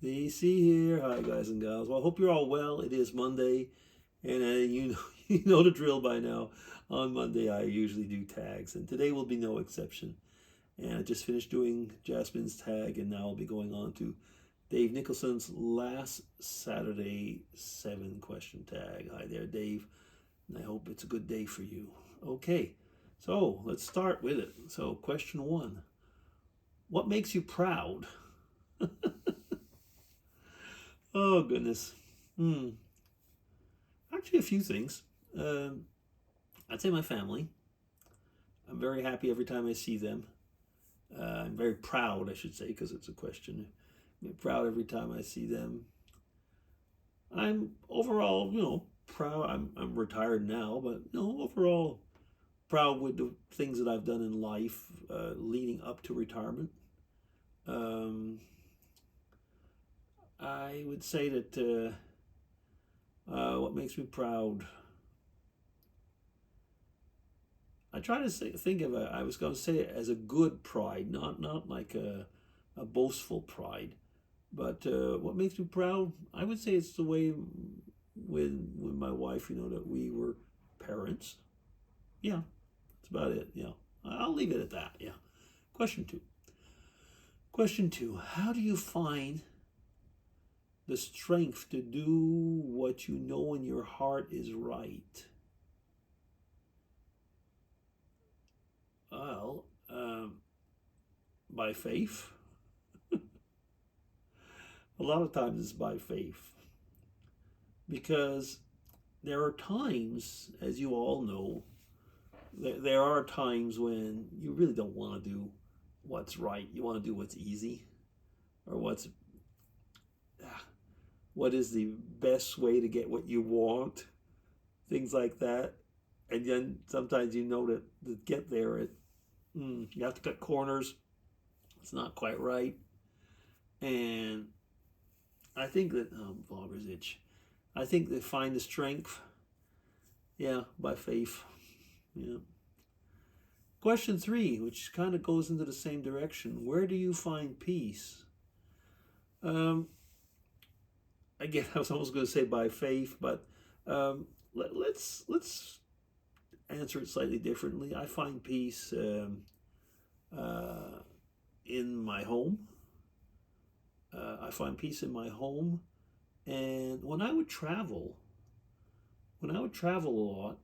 AC here. Hi, guys and gals. Well, I hope you're all well. It is Monday, and you know, you know the drill by now. On Monday, I usually do tags, and today will be no exception. And I just finished doing Jasmine's tag, and now I'll be going on to Dave Nicholson's last Saturday 7 question tag. Hi there, Dave, and I hope it's a good day for you. Okay, so let's start with it. So, question one: what makes you proud? Oh goodness. Hmm. Actually, a few things. Um, I'd say my family. I'm very happy every time I see them. I'm very proud, I should say, because it's a question. I'm proud every time I see them. I'm overall, proud. I'm retired now, but overall proud with the things that I've done in life leading up to retirement. Um, I would say that what makes me proud. I try to think of I was going to say it as a good pride, not like a boastful pride. But what makes me proud? I would say it's the way with my wife, that we were parents. Yeah, that's about it. Yeah, I'll leave it at that. Yeah. Question two. Question two. How do you find the strength to do what you know in your heart is right? Well, by faith. A lot of times it's by faith because there are times, as you all know, there are times when you really don't want to do what's right. You want to do what's easy or what is the best way to get what you want, things like that. And then sometimes you know that to get there, you have to cut corners. It's not quite right. And I think that, vloggers itch. I think they find the strength, yeah, by faith. Yeah. Question three, which kind of goes into the same direction. Where do you find peace? Um, Again, I was almost going to say by faith, but let's answer it slightly differently. I find peace uh, in my home. I find peace in my home, and when I would travel a lot,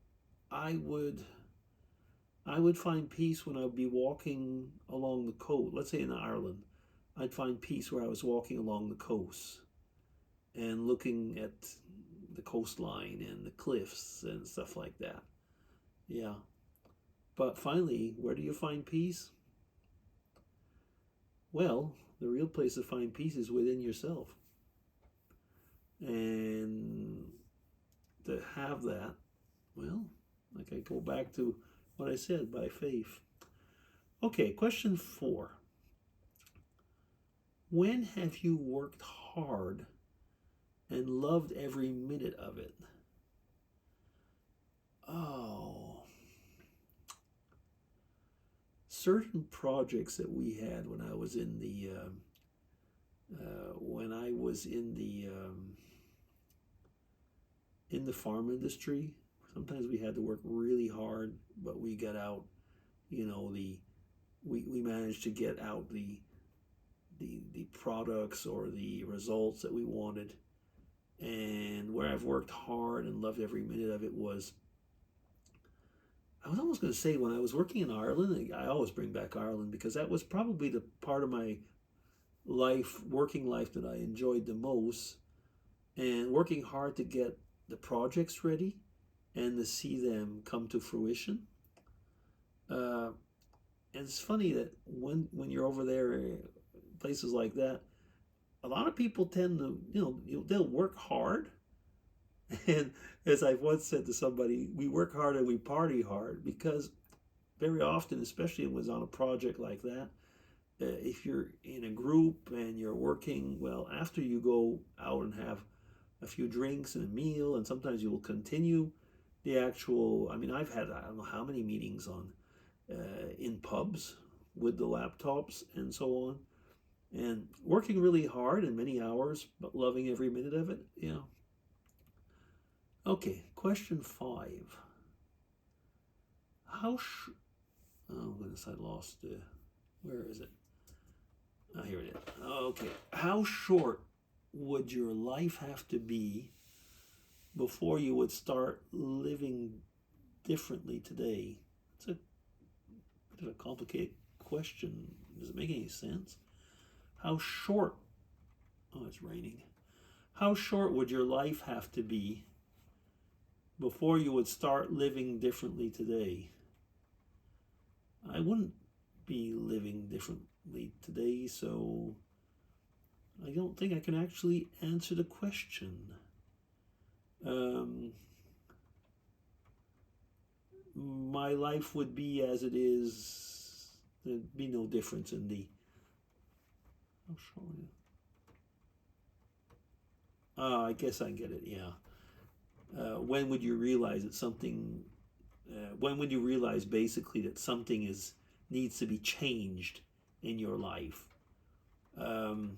I would I would find peace when I would be walking along the coast. Let's say in Ireland, I'd find peace where I was walking along the coast and looking at the coastline and the cliffs and stuff like that. Yeah. But finally, where do you find peace? Well, the real place to find peace is within yourself. And to have that, well, like I go back to what I said, by faith. Okay, question four. When have you worked hard and loved every minute of it? Oh, certain projects that we had when I was in the when I was in the farm industry. Sometimes we had to work really hard, but we got out. We managed to get out the products or the results that we wanted. And where I've worked hard and loved every minute of it was, I was almost going to say when I was working in Ireland. I always bring back Ireland because that was probably the part of my working life that I enjoyed the most. And working hard to get the projects ready and to see them come to fruition. Uh, and it's funny that when you're over there, places like that, a lot of people tend to, they'll work hard. And as I've once said to somebody, we work hard and we party hard because very often, especially if it was on a project like that, if you're in a group and you're working, well, after you go out and have a few drinks and a meal, and sometimes you will continue the actual. I mean, I've had I don't know how many meetings on in pubs with the laptops and so on. And working really hard and many hours, but loving every minute of it, yeah. Okay, question 5. How oh goodness, I lost where is it? Oh, here it is. Okay, how short would your life have to be before you would start living differently today? It's a bit of a complicated question. Does it make any sense? How short? Oh, it's raining. How short would your life have to be before you would start living differently today? I wouldn't be living differently today, so I don't think I can actually answer the question. Um, my life would be as it is. There'd be no difference in the. How short? I guess I get it. Yeah. When would you realize that something? When would you realize basically that something is needs to be changed in your life? Um,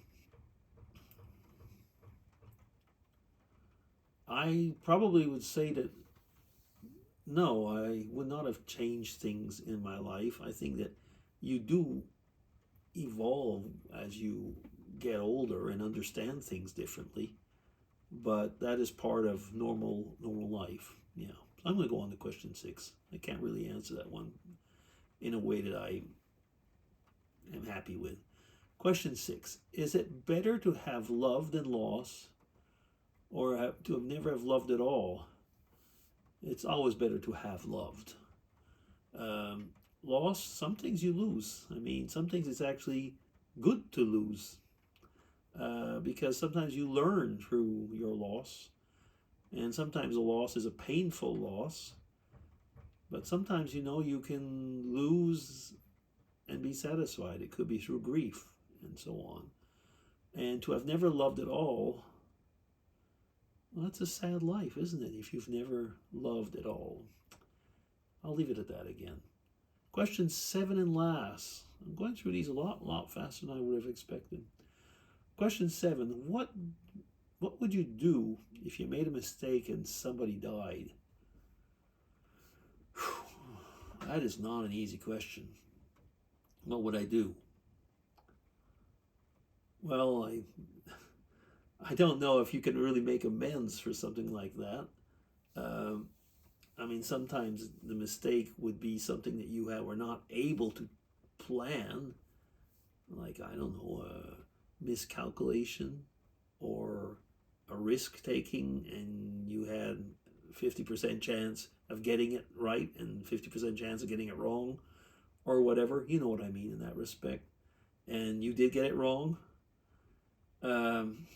I probably would say that no, I would not have changed things in my life. I think that you do evolve as you get older and understand things differently, but that is part of normal life. Yeah. I'm going to go on to question 6. I can't really answer that one in a way that I am happy with. Question 6. Is it better to have loved and lost or to have never have loved at all? It's always better to have loved. Um, Loss, some things you lose. I mean, some things it's actually good to lose because sometimes you learn through your loss, and sometimes a loss is a painful loss. But sometimes, you can lose and be satisfied. It could be through grief and so on. And to have never loved at all, well, that's a sad life, isn't it? If you've never loved at all. I'll leave it at that again. Question 7 and last. I'm going through these a lot faster than I would have expected. Question 7. What would you do if you made a mistake and somebody died? Whew, that is not an easy question. What would I do? Well, I don't know if you can really make amends for something like that. Um, I mean, sometimes the mistake would be something that you were not able to plan, like, I don't know, a miscalculation or a risk taking, and you had 50% chance of getting it right and 50% chance of getting it wrong, or whatever. You know what I mean in that respect. And you did get it wrong. Um,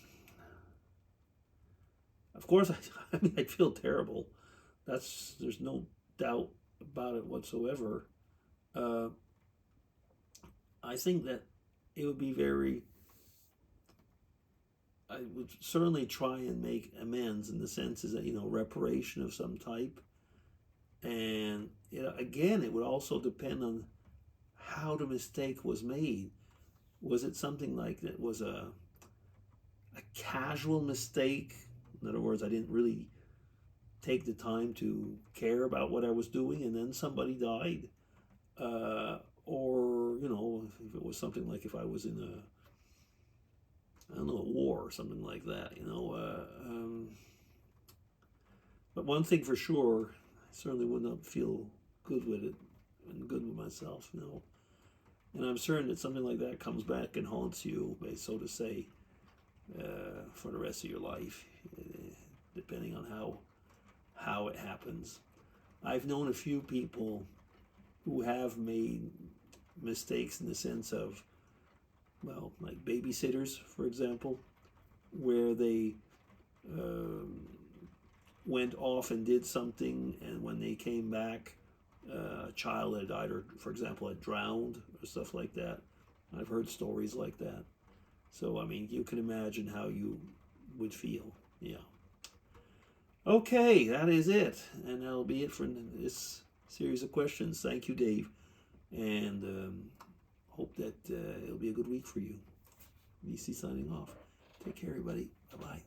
of course, I mean, I'd feel terrible. There's no doubt about it whatsoever. Uh, I think that it would be I would certainly try and make amends in the sense is that, reparation of some type. And, again, it would also depend on how the mistake was made. Was it something like that was a casual mistake? In other words, I didn't really take the time to care about what I was doing, and then somebody died. Or, if it was something like if I was in I don't know, a war or something like that. But one thing for sure, I certainly would not feel good with it and good with myself. And I'm certain that something like that comes back and haunts you, so to say, for the rest of your life, depending on how it happens. I've known a few people who have made mistakes in the sense of, well, like babysitters, for example, where they um, went off and did something, and when they came back, a child had died, or, for example, had drowned, or stuff like that. I've heard stories like that. So, I mean, you can imagine how you would feel. Yeah. Okay, that is it. And that'll be it for this series of questions. Thank you, Dave. And hope that it'll be a good week for you. VC signing off. Take care, everybody. Bye bye.